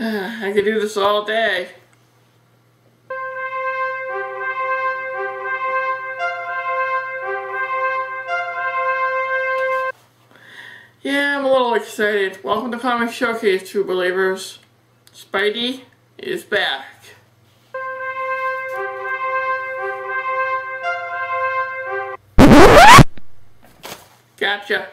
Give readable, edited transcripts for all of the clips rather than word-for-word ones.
I could do this all day. Yeah, I'm a little excited. Welcome to Comic Showcase, true believers. Spidey is back. Gotcha.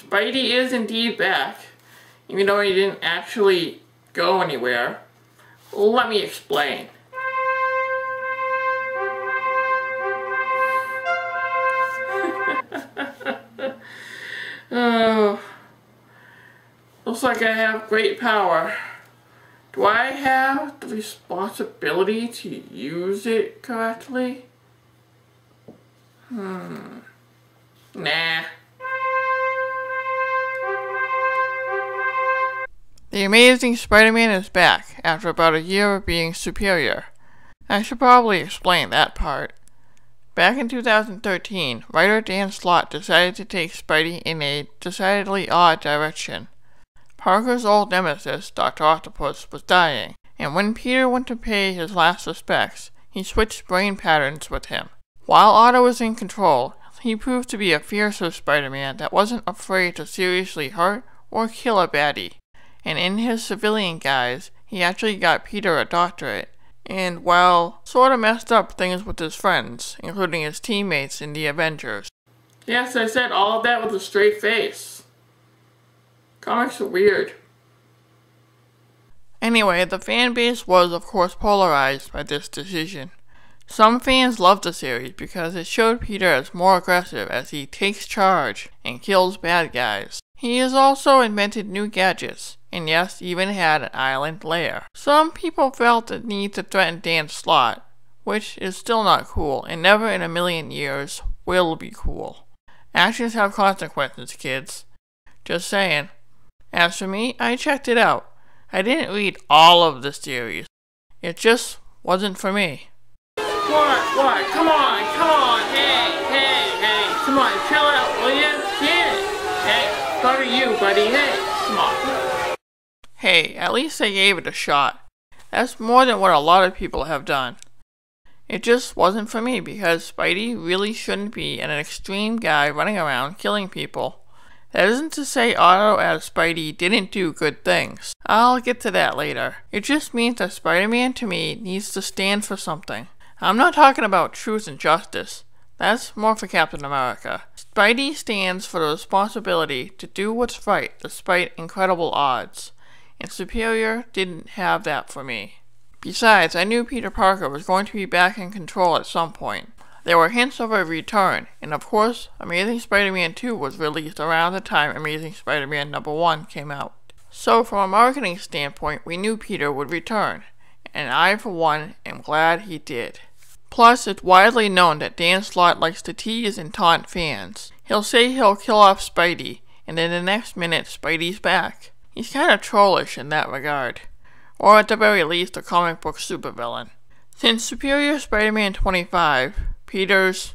Spidey is indeed back, even though he didn't actually go anywhere. Let me explain. Oh, looks like I have great power. Do I have the responsibility to use it correctly? Nah. The Amazing Spider-Man is back after about a year of being superior. I should probably explain that part. Back in 2013, writer Dan Slott decided to take Spidey in a decidedly odd direction. Parker's old nemesis, Dr. Octopus, was dying, and when Peter went to pay his last respects, he switched brain patterns with him. While Otto was in control, he proved to be a fiercer Spider-Man that wasn't afraid to seriously hurt or kill a baddie. And in his civilian guise, he actually got Peter a doctorate, and, well, sorta messed up things with his friends, including his teammates in the Avengers. Yes, I said all of that with a straight face. Comics are weird. Anyway, the fan base was, of course, polarized by this decision. Some fans loved the series because it showed Peter as more aggressive as he takes charge and kills bad guys. He has also invented new gadgets, and yes, even had an island lair. Some people felt the need to threaten Dan Slott, which is still not cool, and never in a million years will be cool. Actions have consequences, kids. Just saying. As for me, I checked it out. I didn't read all of the series. It just wasn't for me. What? Come on, hey, come on, chill out, will ya? Yeah. Hey, go to you, buddy, hey, come on. Hey, at least I gave it a shot. That's more than what a lot of people have done. It just wasn't for me because Spidey really shouldn't be an extreme guy running around killing people. That isn't to say Otto as Spidey didn't do good things. I'll get to that later. It just means that Spider-Man to me needs to stand for something. I'm not talking about truth and justice. That's more for Captain America. Spidey stands for the responsibility to do what's right despite incredible odds. And Superior didn't have that for me. Besides, I knew Peter Parker was going to be back in control at some point. There were hints of a return, and of course, Amazing Spider-Man 2 was released around the time Amazing Spider-Man #1 came out. So from a marketing standpoint, we knew Peter would return, and I, for one, am glad he did. Plus, it's widely known that Dan Slott likes to tease and taunt fans. He'll say he'll kill off Spidey, and in the next minute, Spidey's back. He's kinda trollish in that regard. Or at the very least, a comic book supervillain. Since Superior Spider-Man 25, Peter's,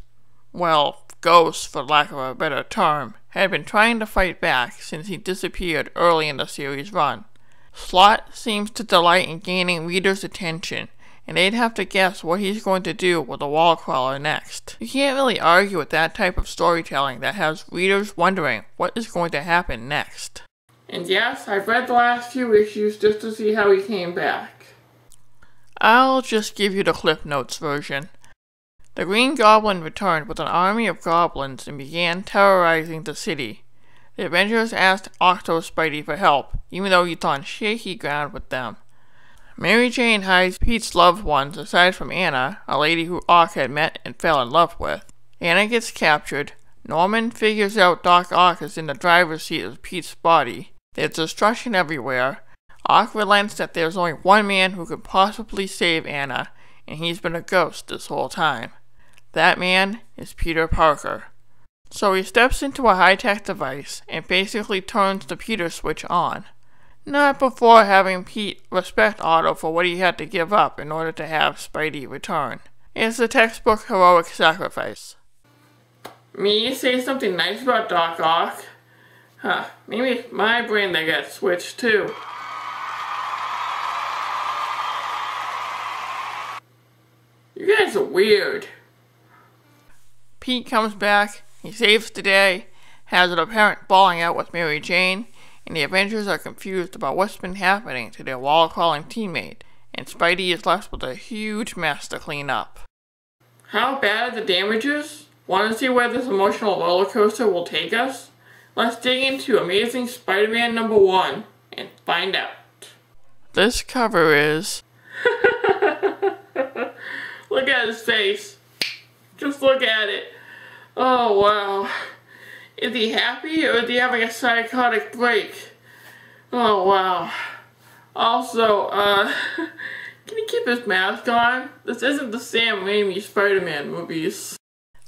well, ghost for lack of a better term, had been trying to fight back since he disappeared early in the series run. Slott seems to delight in gaining readers' attention, and they'd have to guess what he's going to do with the wall crawler next. You can't really argue with that type of storytelling that has readers wondering what is going to happen next. And yes, I've read the last few issues just to see how he came back. I'll just give you the Cliff Notes version. The Green Goblin returned with an army of goblins and began terrorizing the city. The Avengers asked Octo Spidey for help, even though he's on shaky ground with them. Mary Jane hides Pete's loved ones aside from Anna, a lady who Ock had met and fell in love with. Anna gets captured. Norman figures out Doc Ock is in the driver's seat of Pete's body. There's destruction everywhere. Ock relents that there's only one man who could possibly save Anna, and he's been a ghost this whole time. That man is Peter Parker. So he steps into a high-tech device and basically turns the Peter switch on. Not before having Pete respect Otto for what he had to give up in order to have Spidey return. It's a textbook heroic sacrifice. Me say something nice about Doc Ock? Huh, maybe it's my brain that got switched too. You guys are weird. Pete comes back, he saves the day, has an apparent falling out with Mary Jane, and the Avengers are confused about what's been happening to their wall-crawling teammate, and Spidey is left with a huge mess to clean up. How bad are the damages? Want to see where this emotional roller coaster will take us? Let's dig into Amazing Spider-Man #1 and find out. This cover is... Look at his face. Just look at it. Oh wow. Is he happy or is he having a psychotic break? Oh wow. Also, can he keep his mask on? This isn't the Sam Raimi Spider-Man movies.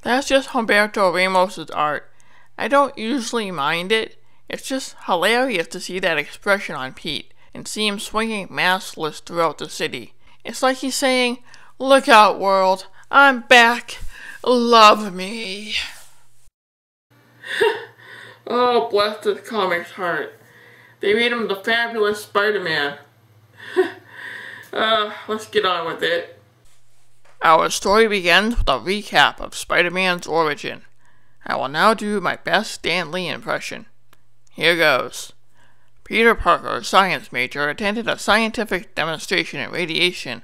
That's just Humberto Ramos' art. I don't usually mind it. It's just hilarious to see that expression on Pete and see him swinging maskless throughout the city. It's like he's saying, "Look out, world, I'm back. Love me." Oh, bless this comic's heart. They made him the fabulous Spider-Man. Let's get on with it. Our story begins with a recap of Spider-Man's origin. I will now do my best Stan Lee impression. Here goes. Peter Parker, a science major, attended a scientific demonstration in radiation.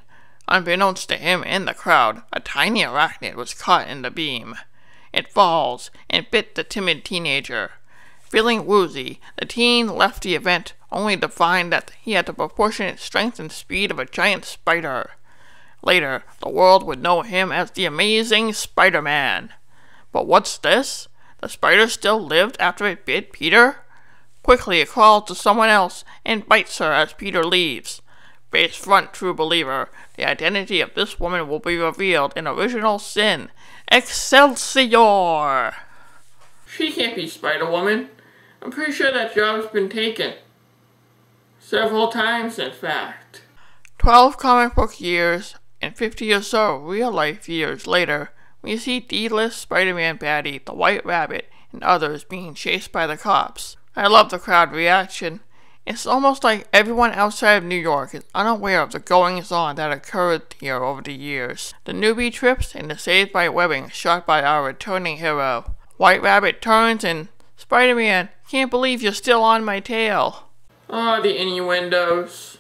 Unbeknownst to him and the crowd, a tiny arachnid was caught in the beam. It falls and bit the timid teenager. Feeling woozy, the teen left the event only to find that he had the proportionate strength and speed of a giant spider. Later, the world would know him as the Amazing Spider-Man. But what's this? The spider still lived after it bit Peter? Quickly it crawls to someone else and bites her as Peter leaves. Face front, true believer, the identity of this woman will be revealed in Original Sin. Excelsior! She can't be Spider-Woman. I'm pretty sure that job's been taken. Several times, in fact. 12 comic book years and 50 or so real-life years later, we see D-list Spider-Man baddie, the White Rabbit, and others being chased by the cops. I love the crowd reaction. It's almost like everyone outside of New York is unaware of the goings-on that occurred here over the years. The newbie trips and the saved by webbing shot by our returning hero. White Rabbit turns and, "Spider-Man, can't believe you're still on my tail." Oh, the innuendos.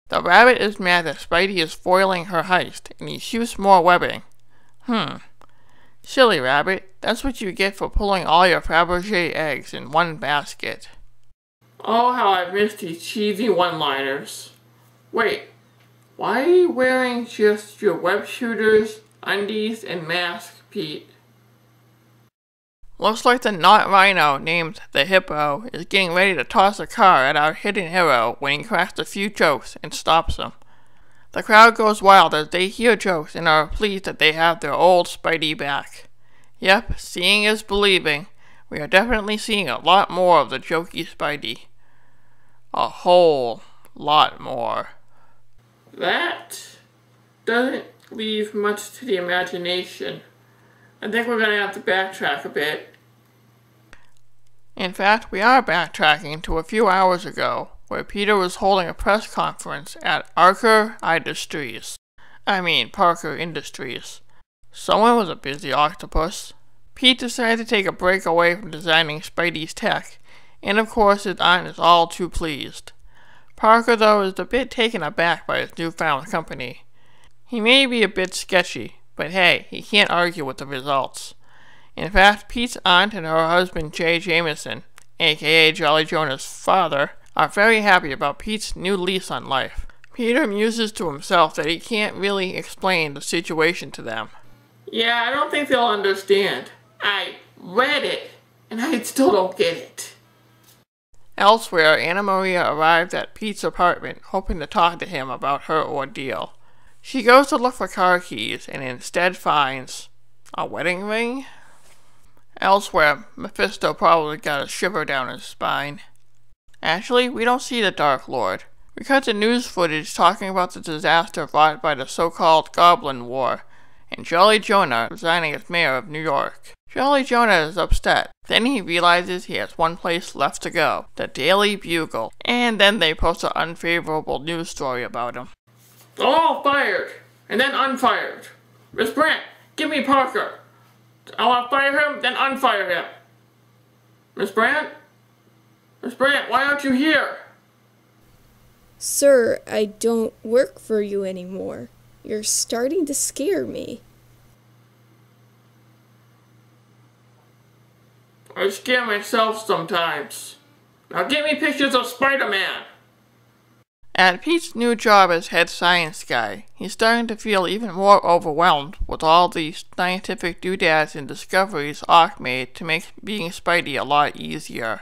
The rabbit is mad that Spidey is foiling her heist, and he shoots more webbing. Silly rabbit, that's what you get for pulling all your Fabergé eggs in one basket. Oh, how I've missed these cheesy one-liners. Wait, why are you wearing just your web shooters, undies, and mask, Pete? Looks like the not rhino named the Hippo is getting ready to toss a car at our hidden hero when he cracks a few jokes and stops him. The crowd goes wild as they hear jokes and are pleased that they have their old Spidey back. Yep, seeing is believing. We are definitely seeing a lot more of the jokey Spidey. A whole lot more. That doesn't leave much to the imagination. I think we're gonna have to backtrack a bit. In fact, we are backtracking to a few hours ago, where Peter was holding a press conference at Parker Industries. Someone was a busy octopus. Pete decided to take a break away from designing Spidey's tech, and of course his aunt is all too pleased. Parker, though, is a bit taken aback by his newfound company. He may be a bit sketchy, but hey, he can't argue with the results. In fact, Pete's aunt and her husband Jay Jameson, aka Jolly Jonah's father, are very happy about Pete's new lease on life. Peter muses to himself that he can't really explain the situation to them. Yeah, I don't think they'll understand. I read it, and I still don't get it. Elsewhere, Anna Maria arrived at Pete's apartment, hoping to talk to him about her ordeal. She goes to look for car keys and instead finds a wedding ring? Elsewhere, Mephisto probably got a shiver down his spine. Actually, we don't see the Dark Lord. We cut to news footage talking about the disaster wrought by the so-called Goblin War, and Jolly Jonah resigning as mayor of New York. Jolly Jonah is upset. Then he realizes he has one place left to go, the Daily Bugle, and then they post an unfavorable news story about him. All fired, and then unfired. Miss Brant, give me Parker. I want to fire him, then unfire him. Miss Brant? Miss Brant, why aren't you here? Sir, I don't work for you anymore. You're starting to scare me. I scare myself sometimes. Now get me pictures of Spider-Man! At Pete's new job as head science guy, he's starting to feel even more overwhelmed with all the scientific doodads and discoveries Ock made to make being Spidey a lot easier.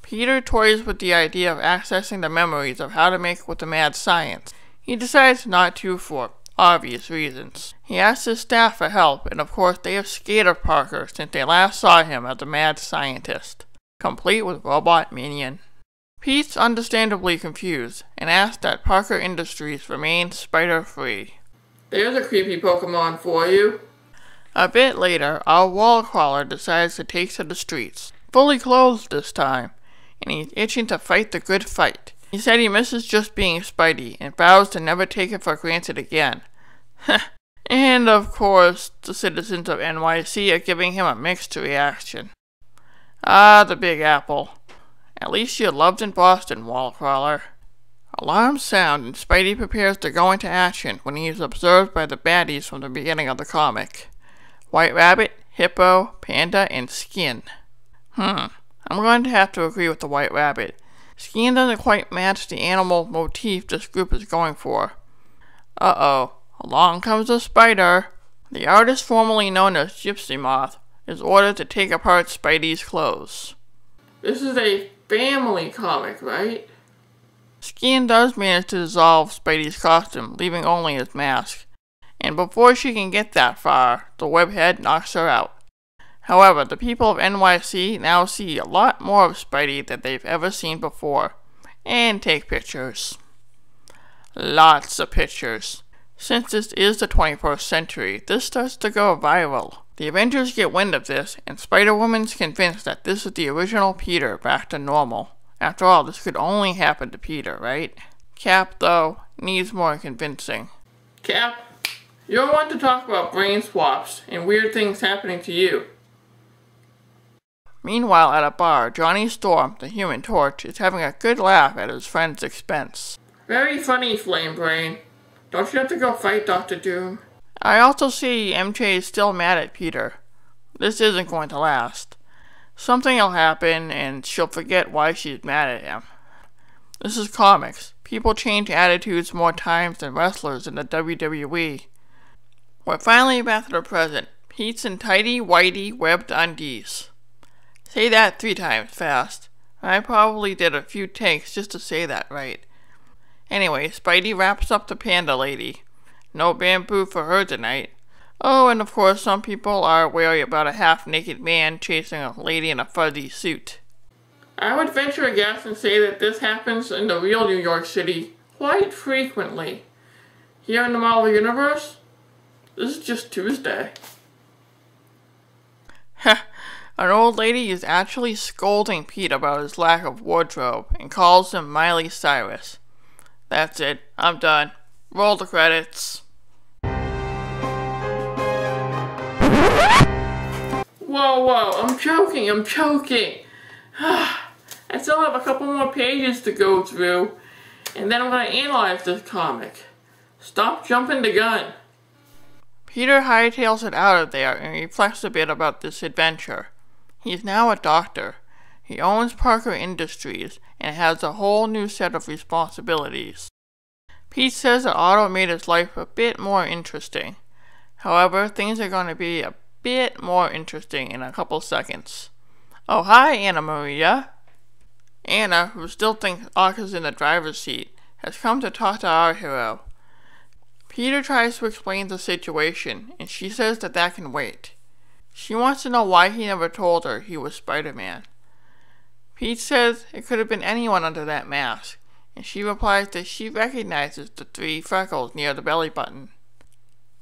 Peter toys with the idea of accessing the memories of how to make with the mad science. He decides not to for obvious reasons. He asks his staff for help, and of course they have scared of Parker since they last saw him as a mad scientist, complete with robot minion. Pete's understandably confused, and asks that Parker Industries remain spider-free. There's a creepy Pokemon for you. A bit later, our wall crawler decides to take to the streets, fully clothed this time, and he's itching to fight the good fight. He said he misses just being Spidey, and vows to never take it for granted again. And of course, the citizens of NYC are giving him a mixed reaction. Ah, the Big Apple. At least you're loved in Boston, Wallcrawler. Alarms sound and Spidey prepares to go into action when he is observed by the baddies from the beginning of the comic. White Rabbit, Hippo, Panda, and Skin. I'm going to have to agree with the White Rabbit. Skin doesn't quite match the animal motif this group is going for. Uh-oh, along comes a spider. The artist formerly known as Gypsy Moth is ordered to take apart Spidey's clothes. This is a family comic, right? Skin does manage to dissolve Spidey's costume, leaving only his mask. And before she can get that far, the webhead knocks her out. However, the people of NYC now see a lot more of Spidey than they've ever seen before, and take pictures. Lots of pictures. Since this is the 21st century, this starts to go viral. The Avengers get wind of this, and Spider-Woman's convinced that this is the original Peter back to normal. After all, this could only happen to Peter, right? Cap, though, needs more convincing. Cap, you're one to talk about brain swaps and weird things happening to you. Meanwhile, at a bar, Johnny Storm, the Human Torch, is having a good laugh at his friend's expense. Very funny, Flame Brain. Don't you have to go fight Dr. Doom? I also see MJ is still mad at Peter. This isn't going to last. Something will happen, and she'll forget why she's mad at him. This is comics. People change attitudes more times than wrestlers in the WWE. We're finally back to the present. Pete's in tidy, whitey, webbed undies. Say that 3 times fast. I probably did a few takes just to say that right. Anyway, Spidey wraps up the panda lady. No bamboo for her tonight. Oh, and of course some people are wary about a half-naked man chasing a lady in a fuzzy suit. I would venture a guess and say that this happens in the real New York City quite frequently. Here in the Marvel Universe, this is just Tuesday. Heh. An old lady is actually scolding Pete about his lack of wardrobe and calls him Miley Cyrus. That's it. I'm done. Roll the credits. Whoa, I'm choking. I still have a couple more pages to go through, and then I'm going to analyze this comic. Stop jumping the gun. Peter hightails it out of there and reflects a bit about this adventure. He's now a doctor. He owns Parker Industries and has a whole new set of responsibilities. Pete says that Otto made his life a bit more interesting. However, things are going to be a bit more interesting in a couple seconds. Oh, hi, Anna Maria. Anna, who still thinks Ock is in the driver's seat, has come to talk to our hero. Peter tries to explain the situation, and she says that can wait. She wants to know why he never told her he was Spider-Man. Pete says it could have been anyone under that mask, and she replies that she recognizes the 3 freckles near the belly button.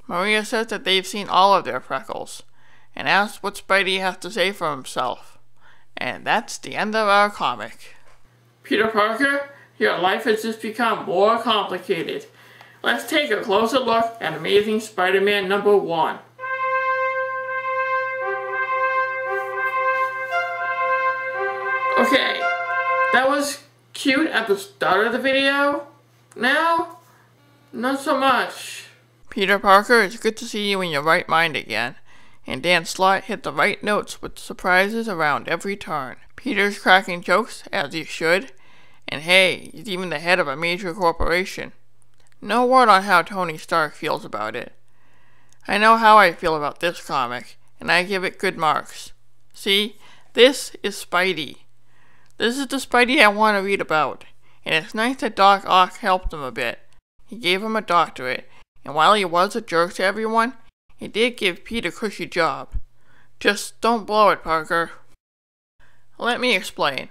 Maria says that they've seen all of their freckles, and asks what Spidey has to say for himself. And that's the end of our comic. Peter Parker, your life has just become more complicated. Let's take a closer look at Amazing Spider-Man #1. Okay, that was cute at the start of the video. Now, not so much. Peter Parker, it's good to see you in your right mind again. And Dan Slott hit the right notes with surprises around every turn. Peter's cracking jokes, as he should. And hey, he's even the head of a major corporation. No word on how Tony Stark feels about it. I know how I feel about this comic, and I give it good marks. See, this is Spidey. This is the Spidey I want to read about, and it's nice that Doc Ock helped him a bit. He gave him a doctorate, and while he was a jerk to everyone, he did give Pete a cushy job. Just don't blow it, Parker. Let me explain.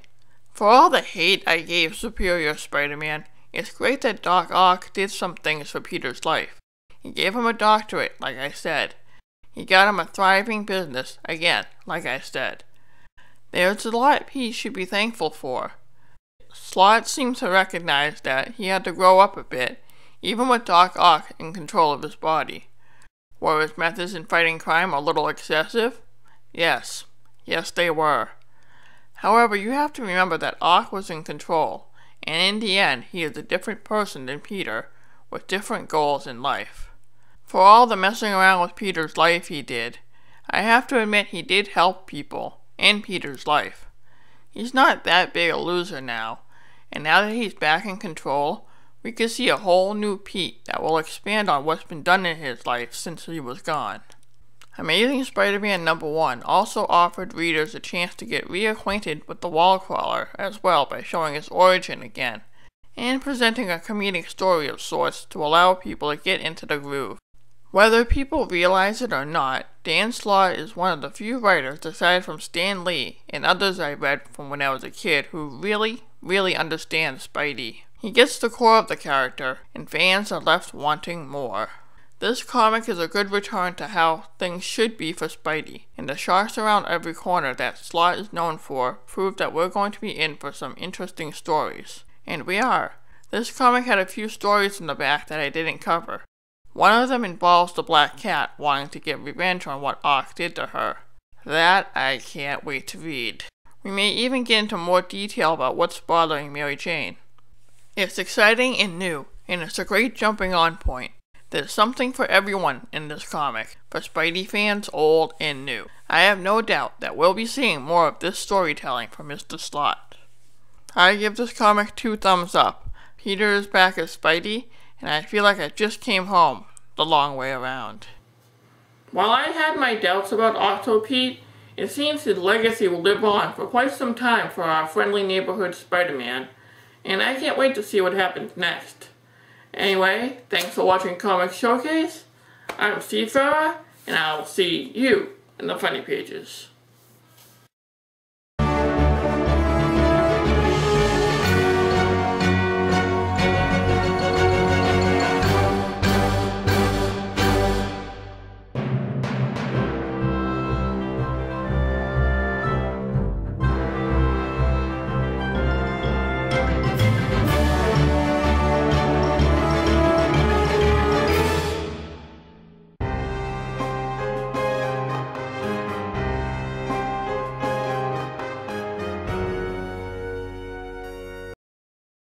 For all the hate I gave Superior Spider-Man, it's great that Doc Ock did some things for Peter's life. He gave him a doctorate, like I said. He got him a thriving business, again, like I said. There's a lot Pete should be thankful for. Slott seems to recognize that he had to grow up a bit, even with Doc Ock in control of his body. Were his methods in fighting crime a little excessive? Yes. Yes, they were. However, you have to remember that Ock was in control, and in the end, he is a different person than Peter, with different goals in life. For all the messing around with Peter's life he did, I have to admit he did help people in Peter's life. He's not that big a loser now, and now that he's back in control, we can see a whole new Pete that will expand on what's been done in his life since he was gone. Amazing Spider-Man #1 also offered readers a chance to get reacquainted with the wall crawler as well by showing his origin again, and presenting a comedic story of sorts to allow people to get into the groove. Whether people realize it or not, Dan Slott is one of the few writers, aside from Stan Lee and others I read from when I was a kid, who really understands Spidey. He gets the core of the character, and fans are left wanting more. This comic is a good return to how things should be for Spidey, and the shots around every corner that Slott is known for prove that we're going to be in for some interesting stories. And we are. This comic had a few stories in the back that I didn't cover. One of them involves the Black Cat wanting to get revenge on what Ock did to her. That I can't wait to read. We may even get into more detail about what's bothering Mary Jane. It's exciting and new, and it's a great jumping on point. There's something for everyone in this comic, for Spidey fans old and new. I have no doubt that we'll be seeing more of this storytelling from Mr. Slott. I give this comic 2 thumbs up. Peter is back as Spidey, and I feel like I just came home the long way around. While I had my doubts about Octo Pete, it seems his legacy will live on for quite some time for our friendly neighborhood Spider-Man, and I can't wait to see what happens next. Anyway, thanks for watching Comic Showcase. I'm Steve Farah, and I'll see you in the funny pages.